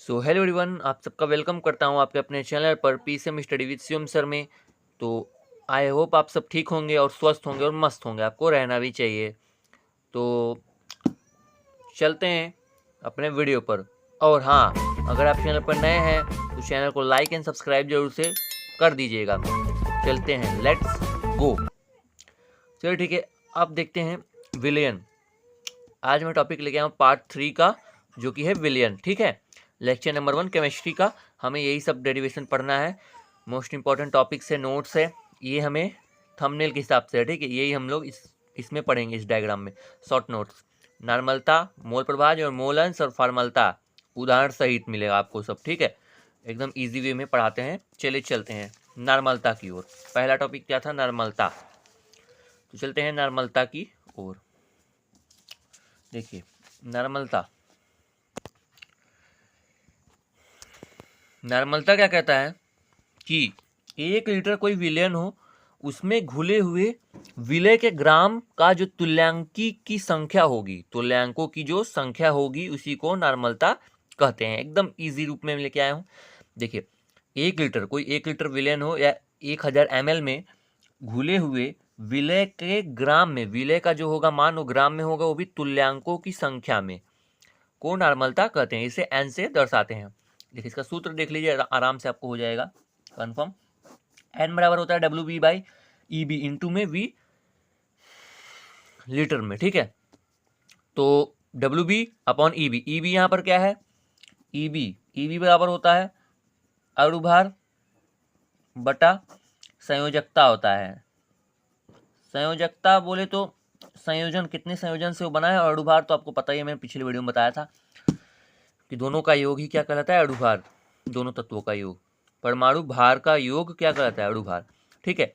So hello everyone, आप सबका welcome करता हूं आपके अपने चैनल पर PCM study with Shivam sir में। तो आई होप आप सब ठीक होंगे और स्वस्थ होंगे और मस्त होंगे, आपको रहना भी चाहिए। तो चलते हैं अपने वीडियो पर। और हाँ, अगर आप चैनल पर नए हैं तो चैनल को लाइक एंड सब्सक्राइब जरूर से कर दीजिएगा। चलते हैं, लेट्स गो। चलिए ठीक है, अब देखते हैं विलियन। आज मैं टॉपिक लेके आया हूँ पार्ट 3 का, जो कि है विलियन। ठीक है, लेक्चर नंबर 1 केमिस्ट्री का। हमें यही सब डेरिवेशन पढ़ना है। मोस्ट इंपॉर्टेंट टॉपिक्स है, नोट्स है, ये हमें थंबनेल के हिसाब से है। ठीक है, यही हम लोग इसमें पढ़ेंगे, इस डायग्राम में शॉर्ट नोट्स। नॉर्मलता, मोल प्रभाज और मोल अंश और फॉर्मलता उदाहरण सहित मिलेगा आपको सब। ठीक है, एकदम ईजी वे में पढ़ाते हैं। चलिए चलते हैं नॉर्मलता की ओर। पहला टॉपिक क्या था? नॉर्मलता। तो चलते हैं नॉर्मलता की ओर। देखिए नॉर्मलता क्या कहता है कि 1 लीटर कोई विलयन हो, उसमें घुले हुए विलय के ग्राम का जो तुल्यांकी की संख्या होगी, तुल्यांकों की जो संख्या होगी, उसी को नॉर्मलता कहते हैं। एकदम इजी रूप में लेके आया हूँ। देखिए 1 लीटर, कोई 1 लीटर विलयन हो या 1000 ml में घुले हुए विलय के ग्राम में, विलय का जो होगा मान वो ग्राम में होगा, वो भी तुल्यांकों की संख्या में, को नॉर्मलता कहते हैं। इसे एन से दर्शाते हैं। देखिए इसका सूत्र देख लीजिए, आराम से आपको हो जाएगा कंफर्म। एन बराबर होता है W B by E B, into में वी लीटर में। ठीक है, तो W B upon E B, E B यहाँ पर क्या है? ई बी बराबर होता है अणुभार बटा संयोजकता होता है। संयोजकता बोले तो संयोजन, कितने संयोजन से वो बना है। और अणुभार तो आपको पता ही है, मैंने पिछले वीडियो में बताया था कि दोनों का योग ही क्या कहलाता है? अणुभार। दोनों तत्वों का योग, परमाणु भार का योग क्या कहलाता है? अणुभार। ठीक है,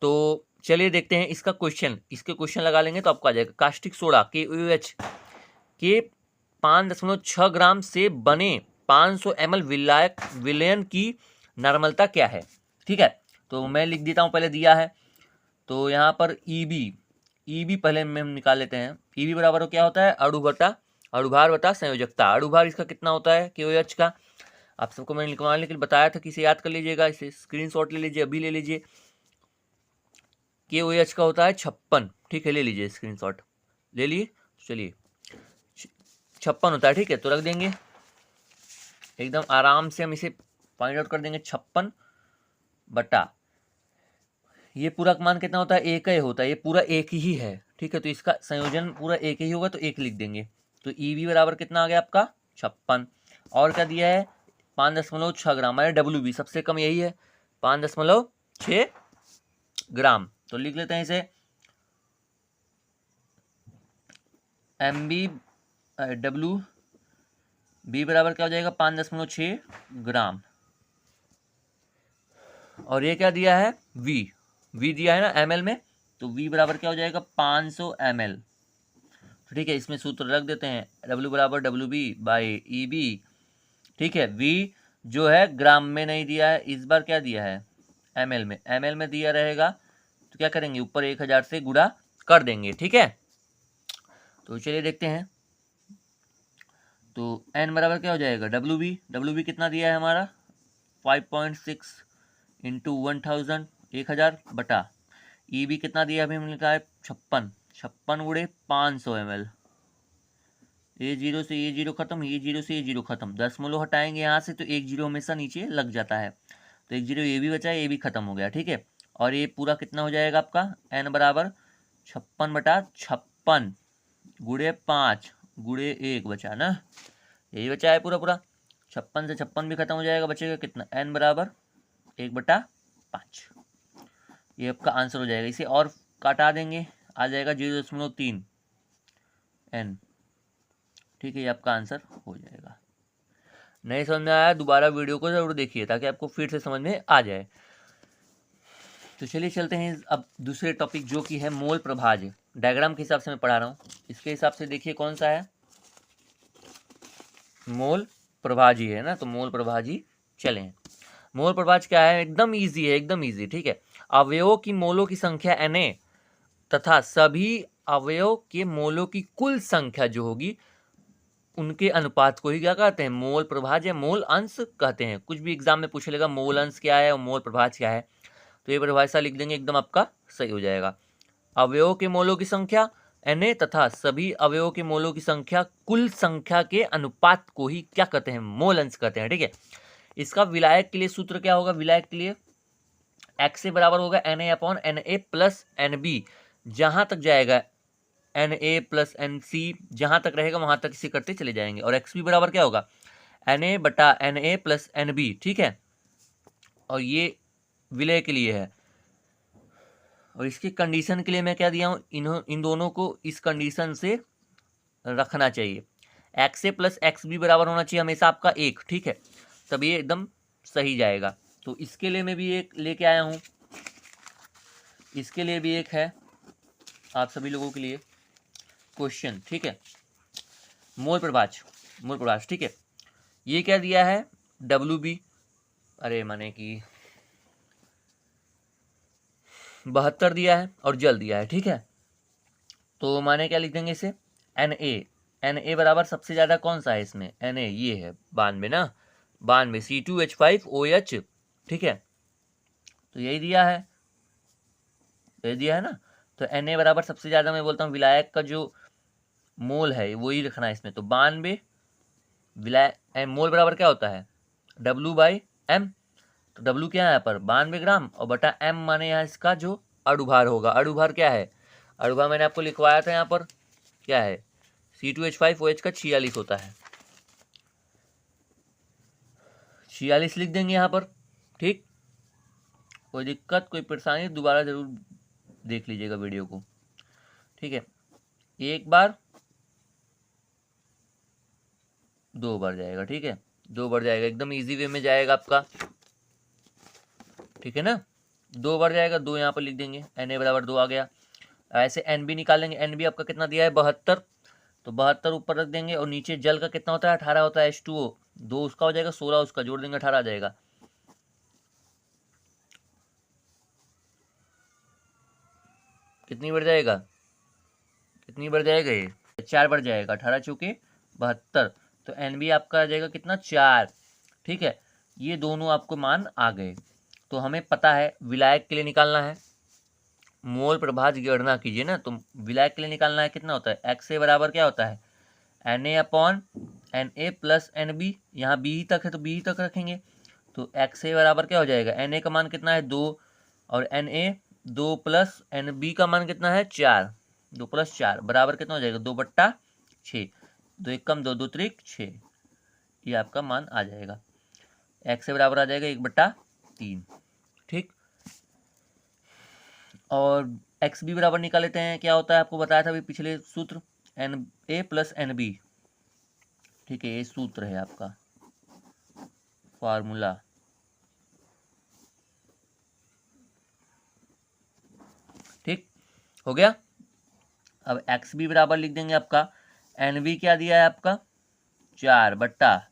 तो चलिए देखते हैं इसका क्वेश्चन। इसके क्वेश्चन लगा लेंगे तो आपको आ जाएगा। कास्टिक सोडा KOH के 5.6 ग्राम से बने 500 ml विलयन की नॉर्मलता क्या है? ठीक है, तो मैं लिख देता हूँ, पहले दिया है तो यहाँ पर ईबी पहले हम निकाल लेते हैं। ईबी बराबर क्या होता है? अणुभार बटा संयोजकता। अणुभार इसका कितना होता है? KOH का आप सबको मैंने लिखवाने के लिए बताया था कि इसे याद कर लीजिएगा। इसे स्क्रीनशॉट ले लीजिए, अभी ले लीजिए। KOH का होता है 56। ठीक है, ले लीजिए स्क्रीनशॉट, ले लिए। चलिए 56 होता है। ठीक है, तो रख देंगे एकदम आराम से, हम इसे फाइंड आउट कर देंगे। 56 बटा ये पूरा मान कितना होता है? 1 ही होता है, ये पूरा 1 ही है। ठीक है, तो इसका संयोजन पूरा 1 ही होगा, तो 1 लिख देंगे। तो ईबी बराबर कितना आ गया आपका? 56। और क्या दिया है? 5.6 ग्राम। अरे WB सबसे कम यही है, 5.6 ग्राम। तो लिख लेते हैं इसे MB WB बराबर क्या हो जाएगा? 5.6 ग्राम। और ये क्या दिया है? V दिया है ना ml में, तो V बराबर क्या हो जाएगा? 500 ml। ठीक है, इसमें सूत्र रख देते हैं। W बराबर WB बाई EB। ठीक है, V जो है ग्राम में नहीं दिया है, इस बार क्या दिया है? ml में दिया रहेगा, तो क्या करेंगे? ऊपर 1000 से गुणा कर देंगे। ठीक है, तो चलिए देखते हैं। तो n बराबर क्या हो जाएगा? WB कितना दिया है हमारा? 5.6 इंटू 1000, 1000 बटा EB कितना दिया? अभी हमने लिखा है 56 गुणे 500 ml। ये जीरो से ये जीरो खत्म, ये जीरो से ये जीरो खत्म, 10 हटाएंगे यहाँ से तो 1 जीरो हमेशा नीचे लग जाता है, तो 1 जीरो ये भी बचा, ये भी खत्म हो गया। ठीक है, और ये पूरा कितना हो जाएगा आपका? n बराबर 56 बटा 56 गुणे 5 गुणे 1 बचा ना, यही बचा है पूरा। 56 से 56 भी खत्म हो जाएगा, बचेगा कितना? n बराबर 1/5। ये आपका आंसर हो जाएगा। इसे और काटा देंगे, आ जाएगा 0.3 n। ठीक है, ये आपका आंसर हो जाएगा। नहीं समझ में आया, दोबारा वीडियो को जरूर देखिए ताकि आपको फिर से समझ में आ जाए। तो चलिए चलते हैं अब दूसरे टॉपिक, जो कि है मोल प्रभाज। डायग्राम के हिसाब से मैं पढ़ा रहा हूँ, इसके हिसाब से देखिए कौन सा है? मोल प्रभाजी है ना, तो मोल प्रभाजी चलें। मोल प्रभाज क्या है? एकदम इजी है, एकदम इजी। ठीक है, अवयवों की मोलों की संख्या Na तथा सभी अवयव के मोलों की कुल संख्या जो होगी उनके अनुपात को ही क्या कहते हैं, मोल प्रभाज या मोल अंश कहते हैं। कुछ भी एग्जाम में पूछ लेगा मोल अंश क्या है और मोल प्रभाज क्या है, तो ये परिभाषा लिख देंगे, एकदम आपका सही हो जाएगा। अवयवों के मोलों की संख्या Na तथा सभी अवयवों के मोलों की संख्या कुल संख्या के अनुपात को ही क्या कहते हैं, मोल अंश कहते हैं। ठीक है, इसका विलायक के लिए सूत्र क्या होगा, विलायक के लिए x से बराबर होगा Na/Na प्लस Nb, जहां तक जाएगा Na प्लस Nc, जहां तक रहेगा वहां तक इसे करते चले जाएंगे, और x भी बराबर क्या होगा Na/Na प्लस Nb। ठीक है, और ये विलय के लिए है, और इसकी कंडीशन के लिए मैं क्या दिया हूँ, इन दोनों को इस कंडीशन से रखना चाहिए, x a plus x B बराबर होना चाहिए हमेशा आपका 1। ठीक है, तब ये एकदम सही जाएगा। तो इसके लिए मैं भी एक लेके आया हूँ, इसके लिए भी एक है आप सभी लोगों के लिए क्वेश्चन। ठीक है, मोल प्रभाज। ठीक है, ये क्या दिया है, WB, अरे माने कि 72 दिया है और जल दिया है। ठीक है, तो माने क्या लिख देंगे इसे, Na बराबर सबसे ज्यादा कौन सा है इसमें, Na ये है 92 ना, 92 C2H5OH। ठीक है, तो यही दिया है, ना। तो Na बराबर सबसे ज्यादा, मैं बोलता हूँ विलायक का जो मोल है वो ही रखना है इसमें। तो 92 विलायक मोल बराबर क्या होता है, W/M। तो W क्या है यहाँ पर 92 ग्राम, और बटा M माने यहाँ इसका जो अणुभार होगा। अणुभार क्या है, अणुभार मैंने आपको लिखवाया था यहाँ पर, क्या है C2H5OH का 46 होता है, 46 लिख देंगे यहाँ पर। ठीक, कोई दिक्कत कोई परेशानी दोबारा जरूर देख लीजिएगा वीडियो को। ठीक है, एक बार 2 बार जाएगा। ठीक है, 2 बार जाएगा, एकदम इजी वे में जाएगा आपका। ठीक है ना, 2 बार जाएगा, 2 यहाँ पर लिख देंगे, Na बराबर 2 आ गया। ऐसे Nb निकालेंगे, Nb आपका कितना दिया है 72, तो 72 ऊपर रख देंगे, और नीचे जल का कितना होता है 18 होता है, H2O 2 उसका हो जाएगा, 16 उसका जोड़ देंगे, 18 आ जाएगा। कितनी बढ़ जाएगा, ये 4 बढ़ जाएगा, 18 चौके 72, तो Nb आपका आ जाएगा कितना 4। ठीक है, ये दोनों आपको मान आ गए। तो हमें पता है विलायक के लिए निकालना है, मोल प्रभाज की गणना कीजिए ना, तो विलायक के लिए निकालना है कितना होता है, XA बराबर क्या होता है Na/Na प्लस NB, यहाँ B ही तक है तो B ही तक रखेंगे, तो XA बराबर क्या हो जाएगा, Na का मान कितना है 2, और Na 2 प्लस NB का मान कितना है 4, 2 + 4 बराबर कितना हो जाएगा 2/6, 2 1 कम 2 2 त्रिक 6, ये आपका मान आ जाएगा। XA बराबर आ जाएगा 1/3। ठीक, और XB बराबर निकाल लेते हैं, क्या होता है आपको बताया था अभी पिछले सूत्र, Na प्लस NB। ठीक है, ये सूत्र है आपका, फार्मूला। ठीक हो गया, अब XB बराबर लिख देंगे आपका, NB क्या दिया है आपका 4 बट्टा,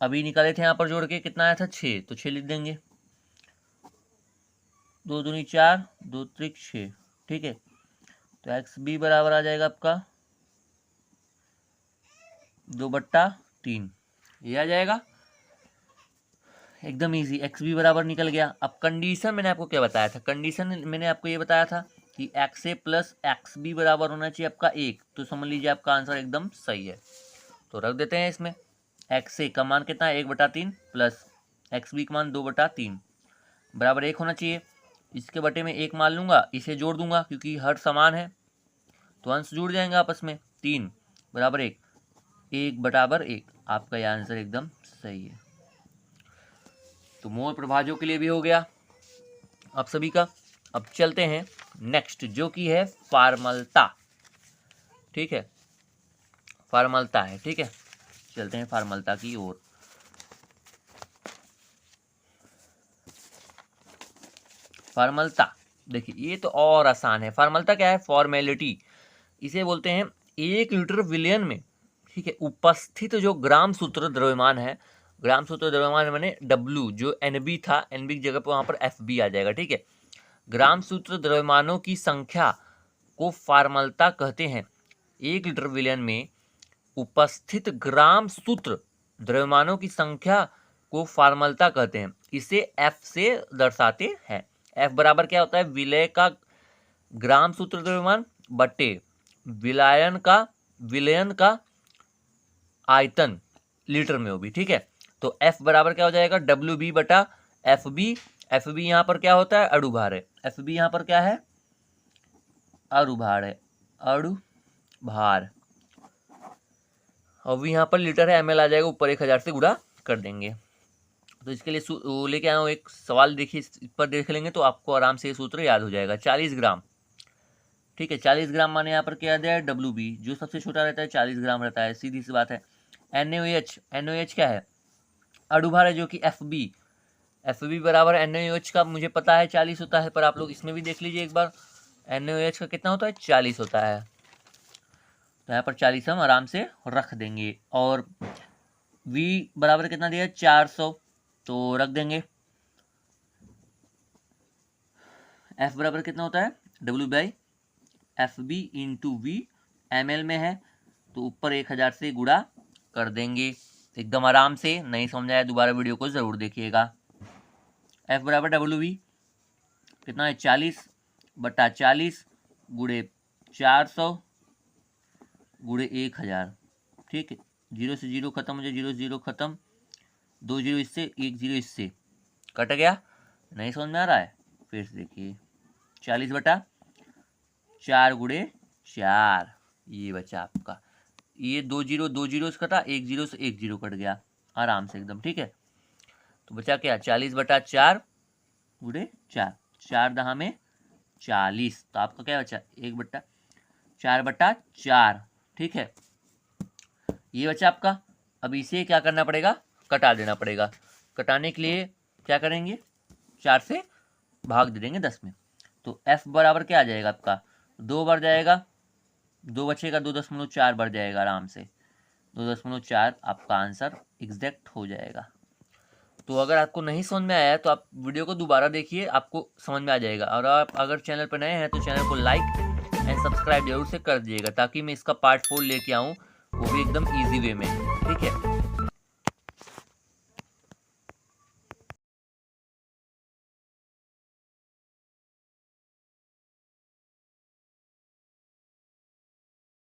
अभी निकाले थे यहाँ पर जोड़ के कितना आया था 6, तो 6 लिख देंगे, 2 दूनी 4 2 त्रिक 6। ठीक है, तो XB बराबर आ जाएगा आपका 2/3, ये आ जाएगा एकदम इजी। XB बराबर निकल गया। अब कंडीशन मैंने आपको क्या बताया था, कंडीशन मैंने आपको ये बताया था कि XA प्लस XB बराबर होना चाहिए आपका 1, तो समझ लीजिए आपका आंसर एकदम सही है। तो रख देते हैं इसमें, XA का मान कितना है 1/3 प्लस XB का मान 2/3 बराबर 1 होना चाहिए। इसके बटे में 1 मान लूंगा, इसे जोड़ दूंगा क्योंकि हर समान है, तो अंश जुड़ जाएंगे आपस में, 3 बराबर 1, 1 बराबर 1, आपका यह आंसर एकदम सही है। तो मोल प्रभाजों के लिए भी हो गया आप सभी का। अब चलते हैं नेक्स्ट, जो कि है फार्मलता। ठीक है, फार्मलता है। ठीक है, चलते हैं फार्मलता की ओर। फार्मलता देखिए, ये तो और आसान है। फार्मलता क्या है, फॉर्मेलिटी इसे बोलते हैं। 1 लीटर विलयन में, ठीक है, उपस्थित जो ग्राम सूत्र द्रव्यमान है, ग्राम सूत्र द्रव्यमान मैंने W जो NB था, NB की जगह पर वहां पर FB आ जाएगा। ठीक है, ग्राम सूत्र द्रव्यमानों की संख्या को फार्मलता कहते हैं। 1 लीटर विलयन में उपस्थित ग्राम सूत्र द्रव्यमानों की संख्या को फॉर्मलता कहते हैं। इसे F से दर्शाते हैं। F बराबर क्या होता है? विलय का ग्राम सूत्र द्रव्यमान बटे विलयन का आयतन लीटर में हो भी। ठीक है, तो F बराबर क्या हो जाएगा? WB बटा FB। FB यहाँ पर क्या होता है? अणुभार है। FB यहाँ पर क्या है? अणुभार है, अणुभार। और यहाँ पर लीटर है, ml आ जाएगा, ऊपर 1000 से गुणा कर देंगे। तो इसके लिए लेके आया हूँ एक सवाल, देखिए इस पर देख लेंगे तो आपको आराम से ये सूत्र याद हो जाएगा। 40 ग्राम, ठीक है, 40 ग्राम माने यहाँ पर क्या दिया है? WB, जो सबसे छोटा रहता है 40 ग्राम रहता है, सीधी सी बात है। NaOH क्या है? अणुभार है, जो कि FB बराबर NaOH का मुझे पता है 40 होता है, पर आप लोग इसमें भी देख लीजिए एक बार, NaOH का कितना होता है? 40 होता है। तो यहाँ पर 40 हम आराम से रख देंगे। और V बराबर कितना दिया है? 400, तो रख देंगे। F बराबर कितना होता है? W/FB इंटू V, ml में है तो ऊपर 1000 से गुणा कर देंगे। एकदम आराम से, नहीं समझ आया दोबारा वीडियो को ज़रूर देखिएगा। F बराबर WB कितना है? 40 बटा 40 गुणे 400 गुणे 1000। ठीक है, 0 से 0 खत्म हो जाए, 0 से 0 खत्म, 2 0 इससे, 1 0 इससे, कट गया। नहीं समझ में आ रहा है? फिर से देखिए, 40 बटा 4 गुणे 4, ये बचा आपका, ये 2 0 से कटा, 1 0 से 1 0 कट गया आराम से एकदम। ठीक है, तो बचा क्या? 40 बटा 4 गुणे 4, 4 दहा में 40, तो आपका क्या बचा? 1 बटा 4 बटा 4। ठीक है, ये बचा आपका। अब इसे क्या करना पड़ेगा? कटा देना पड़ेगा। कटाने के लिए क्या करेंगे? 4 से भाग दे देंगे 10 में, तो F बराबर क्या आ जाएगा आपका? 2 बार जाएगा, 2 बचेगा, 2.4 बढ़ जाएगा आराम से, 2.4 आपका आंसर एग्जैक्ट हो जाएगा। तो अगर आपको नहीं समझ में आया तो आप वीडियो को दोबारा देखिए, आपको समझ में आ जाएगा। और आप अगर चैनल पर नए हैं तो चैनल को लाइक एंड सब्सक्राइब जरूर से कर दीजिएगा, ताकि मैं इसका पार्ट 4 लेके आऊँ, वो भी एकदम ईजी वे में। ठीक है।